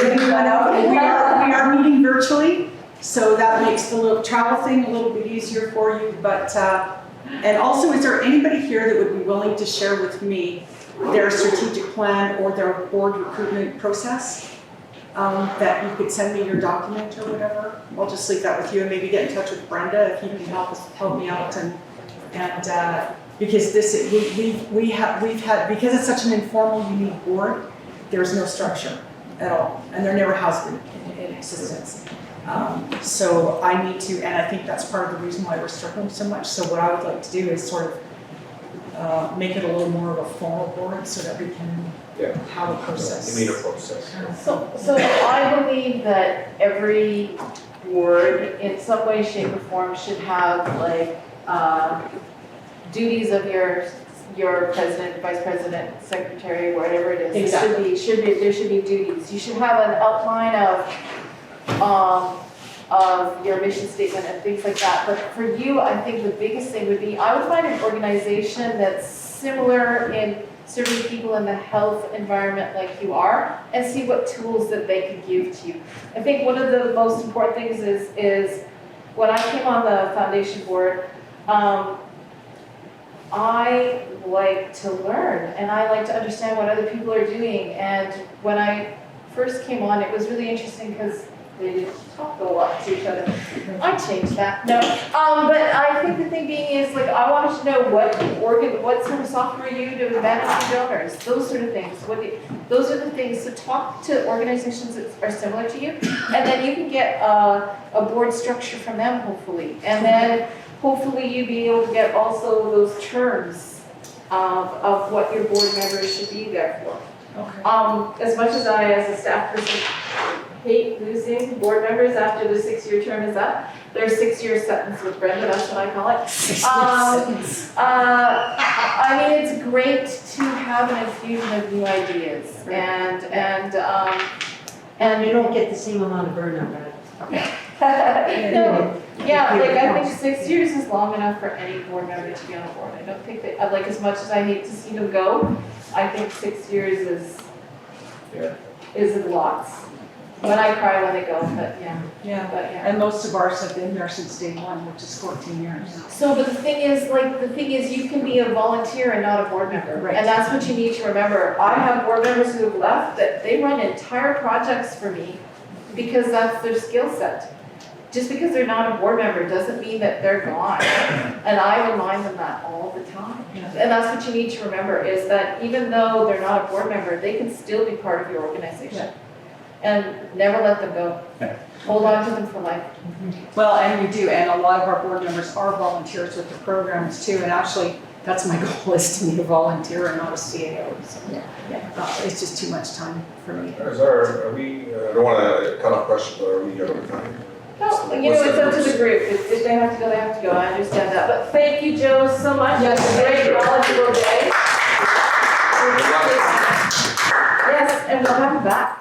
Anyone out, we are meeting virtually, so that makes the little travel thing a little bit easier for you, but, and also, is there anybody here that would be willing to share with me their strategic plan or their board recruitment process? That you could send me your document or whatever. I'll just leave that with you and maybe get in touch with Brenda if you can help me out and Because we've had, because it's such an informal, unique board, there's no structure at all, and there never has been in existence. So I need to, and I think that's part of the reason why we're struggling so much. So what I would like to do is sort of make it a little more of a formal board so that we can have a process. You mean a process. So I believe that every board in some way, shape or form should have like, duties of your president, vice president, secretary, whatever it is. Exactly. There should be duties. You should have an outline of your mission statement and things like that. But for you, I think the biggest thing would be, I would find an organization that's similar in serving people in the health environment like you are, and see what tools that they could give to you. I think one of the most important things is when I came on the foundation board, I like to learn and I like to understand what other people are doing. And when I first came on, it was really interesting because they didn't talk a lot to each other. I changed that, no. But I think the thing being is, like, I wanted to know what sort of software you do to manage your donors, those sort of things. Those are the things, so talk to organizations that are similar to you, and then you can get a board structure from them, hopefully. And then hopefully you'll be able to get also those terms of what your board members should be there for. Okay. As much as I, as a staff person, hate losing board members after the 6-year term is up, their 6-year sentence with Brenda, that's what I call it. I mean, it's great to have an infusion of new ideas, And you don't get the same amount of burnout, right? no, yeah, like I think 6 years is long enough for any board member to be on the board. I don't think that, like, as much as I hate to see them go, I think 6 years is lots. When I cry when they go, but yeah. Yeah, and most of ours have been there since day one, which is 14 years. So, but the thing is, you can be a volunteer and not a board member. Right. And that's what you need to remember. I have board members who have left that they run entire projects for me because that's their skill set. Just because they're not a board member doesn't mean that they're gone. And I remind them that all the time. And that's what you need to remember, is that even though they're not a board member, they can still be part of your organization. And never let them go. Hold on to them for life. Well, and we do, and a lot of our board members are volunteers with the programs too, and actually, that's my goal, is to be a volunteer and not a CAO, so, it's just too much time for me. Are we, I don't want to cut off questions, but are we out of time? No, you know, it's up to the group. If they have to go, they have to go. I understand that. But thank you, Joe, so much. Yes, It's a thank great you. knowledgeable day. Yes, and we'll have you back.